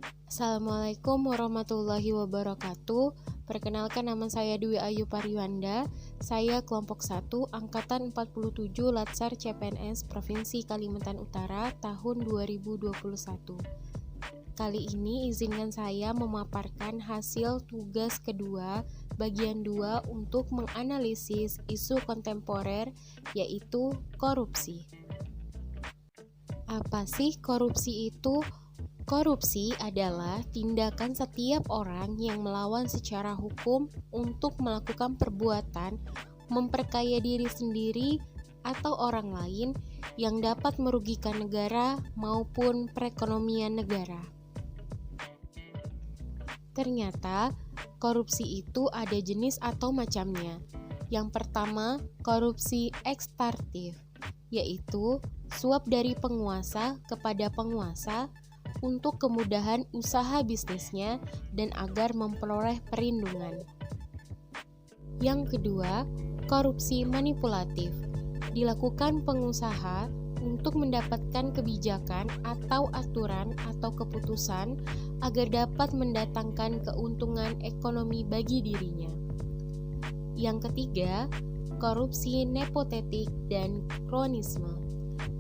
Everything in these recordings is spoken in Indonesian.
Assalamualaikum warahmatullahi wabarakatuh. Perkenalkan, nama saya Dwi Ayu Pariwanda. Saya kelompok 1 angkatan 47 Latsar CPNS Provinsi Kalimantan Utara tahun 2021. Kali ini izinkan saya memaparkan hasil tugas kedua bagian 2 untuk menganalisis isu kontemporer, yaitu korupsi. Apa sih korupsi itu? Korupsi adalah tindakan setiap orang yang melawan secara hukum untuk melakukan perbuatan memperkaya diri sendiri atau orang lain yang dapat merugikan negara maupun perekonomian negara. Ternyata, korupsi itu ada jenis atau macamnya. Yang pertama, korupsi ekstraktif, yaitu suap dari penguasa kepada penguasa untuk kemudahan usaha bisnisnya dan agar memperoleh perlindungan. Yang kedua, korupsi manipulatif, dilakukan pengusaha untuk mendapatkan kebijakan atau aturan atau keputusan agar dapat mendatangkan keuntungan ekonomi bagi dirinya. Yang ketiga, korupsi nepotisme dan kronisme,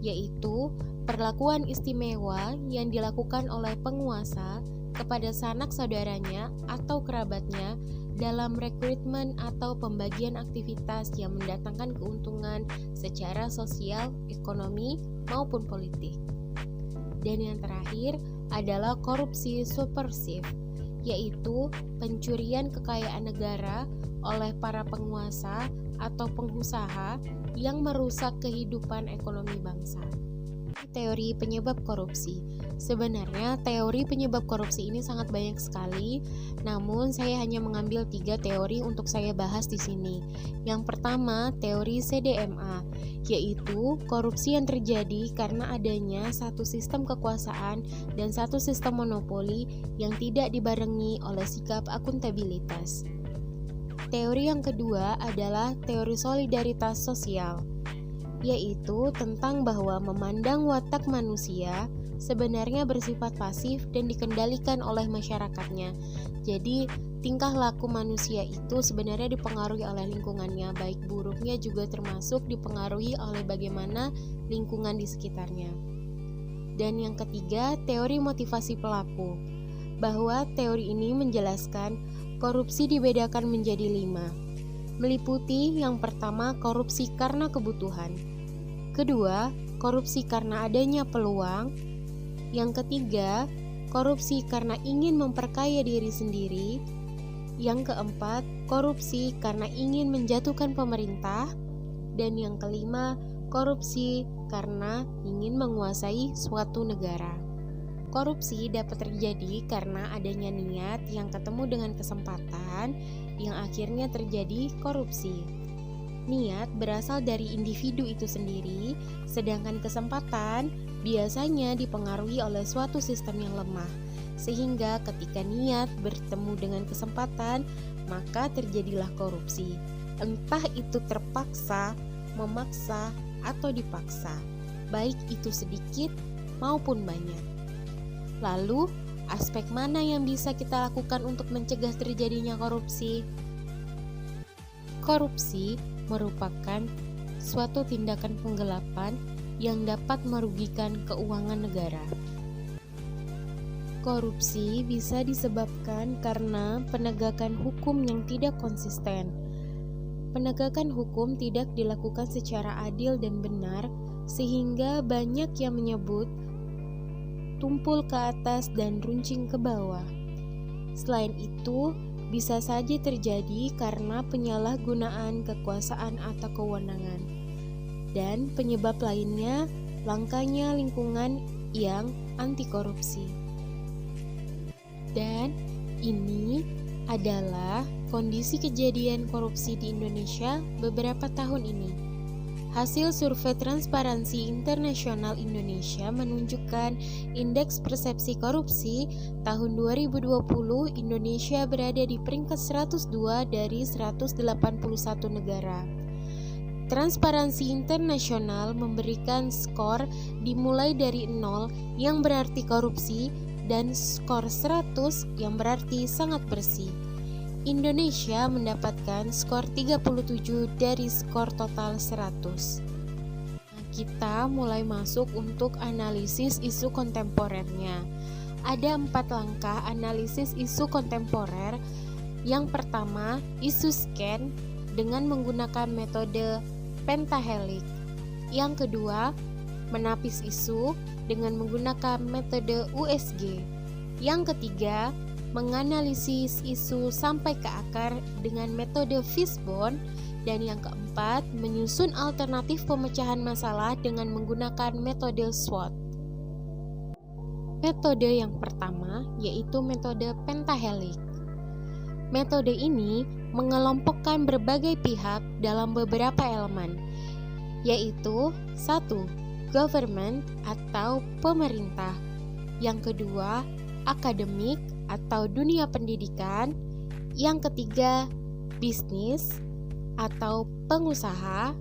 yaitu perlakuan istimewa yang dilakukan oleh penguasa kepada sanak saudaranya atau kerabatnya dalam rekrutmen atau pembagian aktivitas yang mendatangkan keuntungan secara sosial, ekonomi, maupun politik. Dan yang terakhir adalah korupsi subversif, yaitu pencurian kekayaan negara oleh para penguasa atau pengusaha yang merusak kehidupan ekonomi bangsa. Teori penyebab korupsi. Sebenarnya teori penyebab korupsi ini sangat banyak sekali, namun saya hanya mengambil 3 teori untuk saya bahas di sini. Yang pertama, teori CDMA, yaitu korupsi yang terjadi karena adanya satu sistem kekuasaan dan satu sistem monopoli yang tidak dibarengi oleh sikap akuntabilitas. Teori yang kedua adalah teori solidaritas sosial, yaitu tentang bahwa memandang watak manusia sebenarnya bersifat pasif dan dikendalikan oleh masyarakatnya. Jadi, tingkah laku manusia itu sebenarnya dipengaruhi oleh lingkungannya, baik buruknya juga termasuk dipengaruhi oleh bagaimana lingkungan di sekitarnya. Dan yang ketiga, teori motivasi pelaku, bahwa teori ini menjelaskan korupsi dibedakan menjadi 5. Meliputi yang pertama, korupsi karena kebutuhan. Kedua, korupsi karena adanya peluang. Yang ketiga, korupsi karena ingin memperkaya diri sendiri. Yang keempat, korupsi karena ingin menjatuhkan pemerintah. Dan yang kelima, korupsi karena ingin menguasai suatu negara. Korupsi dapat terjadi karena adanya niat yang ketemu dengan kesempatan yang akhirnya terjadi korupsi. Niat berasal dari individu itu sendiri, sedangkan kesempatan biasanya dipengaruhi oleh suatu sistem yang lemah. Sehingga ketika niat bertemu dengan kesempatan, maka terjadilah korupsi. Entah itu terpaksa, memaksa, atau dipaksa, baik itu sedikit maupun banyak. Lalu, aspek mana yang bisa kita lakukan untuk mencegah terjadinya korupsi? Korupsi merupakan suatu tindakan penggelapan yang dapat merugikan keuangan negara. Korupsi bisa disebabkan karena penegakan hukum yang tidak konsisten. Penegakan hukum tidak dilakukan secara adil dan benar, sehingga banyak yang menyebut tumpul ke atas dan runcing ke bawah. Selain itu, bisa saja terjadi karena penyalahgunaan kekuasaan atau kewenangan. Dan penyebab lainnya, langkanya lingkungan yang anti korupsi. Dan ini adalah kondisi kejadian korupsi di Indonesia beberapa tahun ini. Hasil survei Transparansi Internasional Indonesia menunjukkan indeks persepsi korupsi tahun 2020 Indonesia berada di peringkat 102 dari 181 negara. Transparansi Internasional memberikan skor dimulai dari 0 yang berarti korupsi dan skor 100 yang berarti sangat bersih. Indonesia mendapatkan skor 37 dari skor total 100. Kita mulai masuk untuk analisis isu kontemporernya. Ada 4 langkah analisis isu kontemporer. Yang pertama, isu scan dengan menggunakan metode pentahelix. Yang kedua, menapis isu dengan menggunakan metode USG. Yang ketiga, menganalisis isu sampai ke akar dengan metode fishbone. Dan yang keempat, menyusun alternatif pemecahan masalah dengan menggunakan metode SWOT. Metode yang pertama yaitu metode pentahelix. Metode ini mengelompokkan berbagai pihak dalam beberapa elemen, yaitu 1. Government atau pemerintah. Yang kedua, akademik atau dunia pendidikan. Yang ketiga, bisnis atau pengusaha.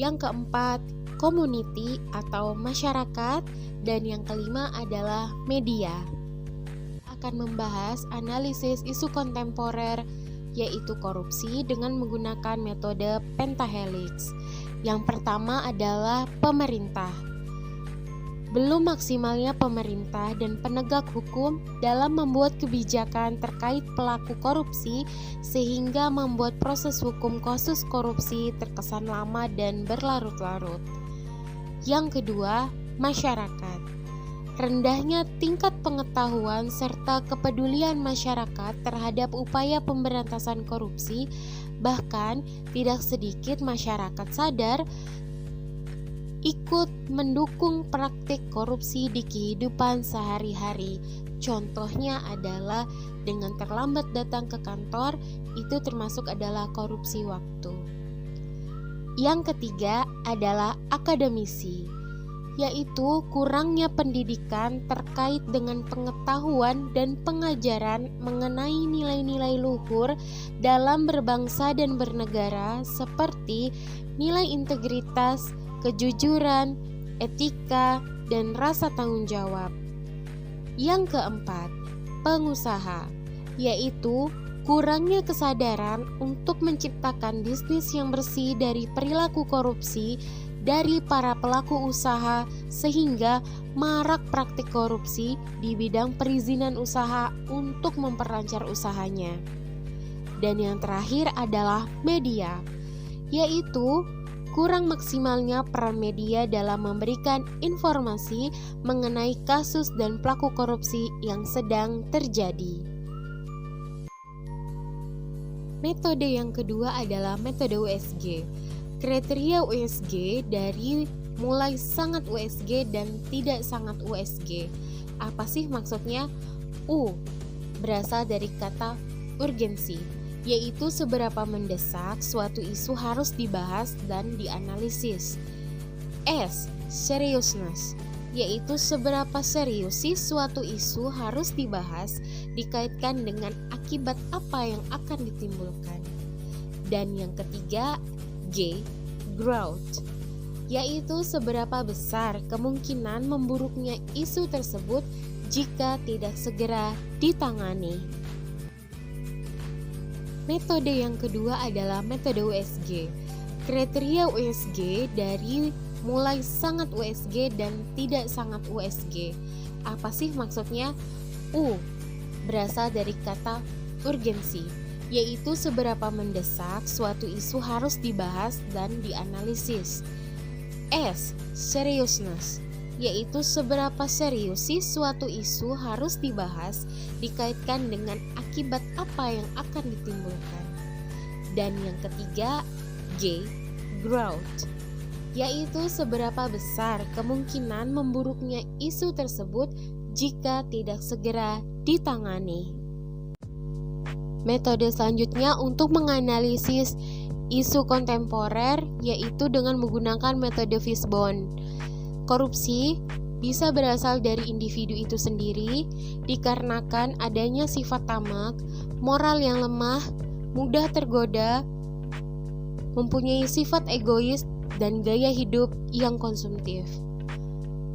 Yang keempat, community atau masyarakat. Dan yang kelima adalah media. Akan membahas analisis isu kontemporer yaitu korupsi dengan menggunakan metode pentahelix. Yang pertama adalah pemerintah. Belum maksimalnya pemerintah dan penegak hukum dalam membuat kebijakan terkait pelaku korupsi sehingga membuat proses hukum kasus korupsi terkesan lama dan berlarut-larut. Yang kedua, masyarakat. Rendahnya tingkat pengetahuan serta kepedulian masyarakat terhadap upaya pemberantasan korupsi, bahkan tidak sedikit masyarakat sadar ikut mendukung praktik korupsi di kehidupan sehari-hari. Contohnya adalah dengan terlambat datang ke kantor, itu termasuk adalah korupsi waktu. Yang ketiga adalah akademisi, yaitu kurangnya pendidikan terkait dengan pengetahuan dan pengajaran mengenai nilai-nilai luhur dalam berbangsa dan bernegara seperti nilai integritas, kejujuran, etika, dan rasa tanggung jawab. Yang keempat, pengusaha, yaitu kurangnya kesadaran untuk menciptakan bisnis yang bersih dari perilaku korupsi dari para pelaku usaha sehingga marak praktik korupsi di bidang perizinan usaha untuk memperlancar usahanya. Dan yang terakhir adalah media, yaitu kurang maksimalnya peran media dalam memberikan informasi mengenai kasus dan pelaku korupsi yang sedang terjadi. Metode yang kedua adalah metode USG. Kriteria USG dari mulai sangat USG dan tidak sangat USG. Apa sih maksudnya? U berasal dari kata urgensi, yaitu seberapa mendesak suatu isu harus dibahas dan dianalisis. S. Seriousness, yaitu seberapa serius sih suatu isu harus dibahas dikaitkan dengan akibat apa yang akan ditimbulkan. Dan yang ketiga, G. Growth, yaitu seberapa besar kemungkinan memburuknya isu tersebut jika tidak segera ditangani. Metode yang kedua adalah metode USG. Kriteria USG dari mulai sangat USG dan tidak sangat USG. Apa sih maksudnya? U berasal dari kata urgensi, yaitu seberapa mendesak suatu isu harus dibahas dan dianalisis. S. Seriousness, yaitu seberapa serius sih suatu isu harus dibahas dikaitkan dengan akibat apa yang akan ditimbulkan. Dan yang ketiga, G. Growth, yaitu seberapa besar kemungkinan memburuknya isu tersebut jika tidak segera ditangani. Metode selanjutnya untuk menganalisis isu kontemporer yaitu dengan menggunakan metode fishbone. Korupsi bisa berasal dari individu itu sendiri dikarenakan adanya sifat tamak, moral yang lemah, mudah tergoda, mempunyai sifat egois, dan gaya hidup yang konsumtif.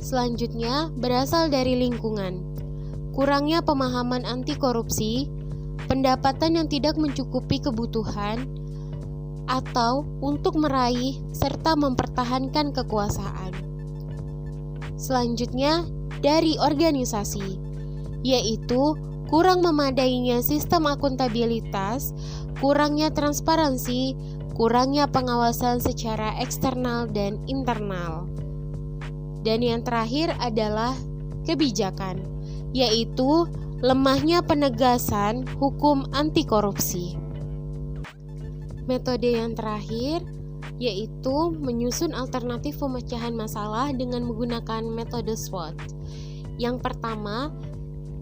Selanjutnya berasal dari lingkungan. kurangnya pemahaman anti korupsi, pendapatan yang tidak mencukupi kebutuhan, atau untuk meraih serta mempertahankan kekuasaan. Selanjutnya, dari organisasi, yaitu kurang memadainya sistem akuntabilitas, kurangnya transparansi, kurangnya pengawasan secara eksternal dan internal. Dan yang terakhir adalah kebijakan, yaitu lemahnya penegasan hukum anti korupsi. Metode yang terakhir yaitu menyusun alternatif pemecahan masalah dengan menggunakan metode SWOT. Yang pertama,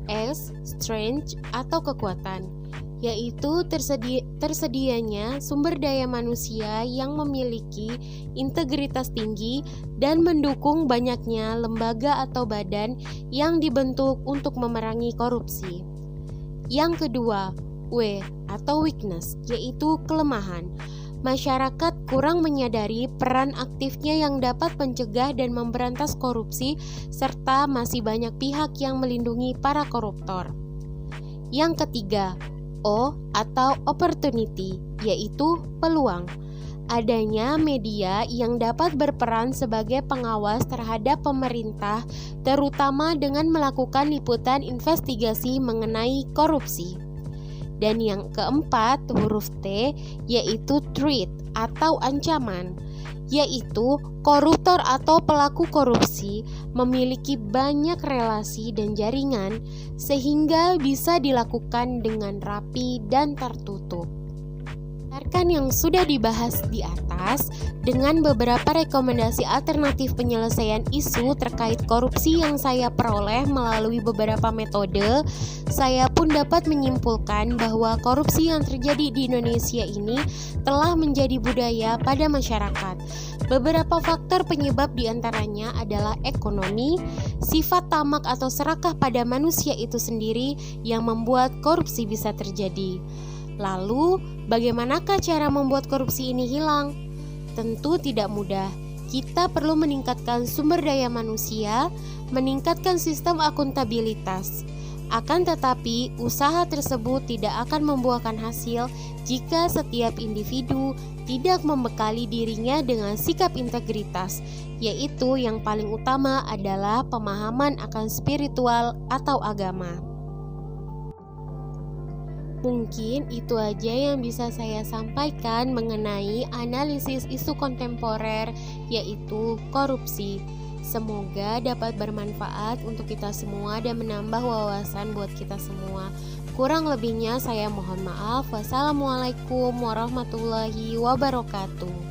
S, strength atau kekuatan, yaitu tersedianya sumber daya manusia yang memiliki integritas tinggi dan mendukung banyaknya lembaga atau badan yang dibentuk untuk memerangi korupsi. Yang kedua, W atau weakness, yaitu kelemahan. Masyarakat kurang menyadari peran aktifnya yang dapat mencegah dan memberantas korupsi, serta masih banyak pihak yang melindungi para koruptor. Yang ketiga, O atau opportunity, yaitu peluang. Adanya media yang dapat berperan sebagai pengawas terhadap pemerintah, terutama dengan melakukan liputan investigasi mengenai korupsi. Dan yang keempat, huruf T, yaitu threat atau ancaman, yaitu koruptor atau pelaku korupsi memiliki banyak relasi dan jaringan sehingga bisa dilakukan dengan rapi dan tertutup. Berdasarkan yang sudah dibahas di atas, dengan beberapa rekomendasi alternatif penyelesaian isu terkait korupsi yang saya peroleh melalui beberapa metode, saya pun dapat menyimpulkan bahwa korupsi yang terjadi di Indonesia ini telah menjadi budaya pada masyarakat. Beberapa faktor penyebab diantaranya adalah ekonomi, sifat tamak atau serakah pada manusia itu sendiri yang membuat korupsi bisa terjadi. Lalu, bagaimanakah cara membuat korupsi ini hilang? Tentu tidak mudah. Kita perlu meningkatkan sumber daya manusia, meningkatkan sistem akuntabilitas. Akan tetapi, usaha tersebut tidak akan membuahkan hasil jika setiap individu tidak membekali dirinya dengan sikap integritas, yaitu yang paling utama adalah pemahaman akan spiritual atau agama. Mungkin itu aja yang bisa saya sampaikan mengenai analisis isu kontemporer, yaitu korupsi. Semoga dapat bermanfaat untuk kita semua dan menambah wawasan buat kita semua. Kurang lebihnya saya mohon maaf. Wassalamualaikum warahmatullahi wabarakatuh.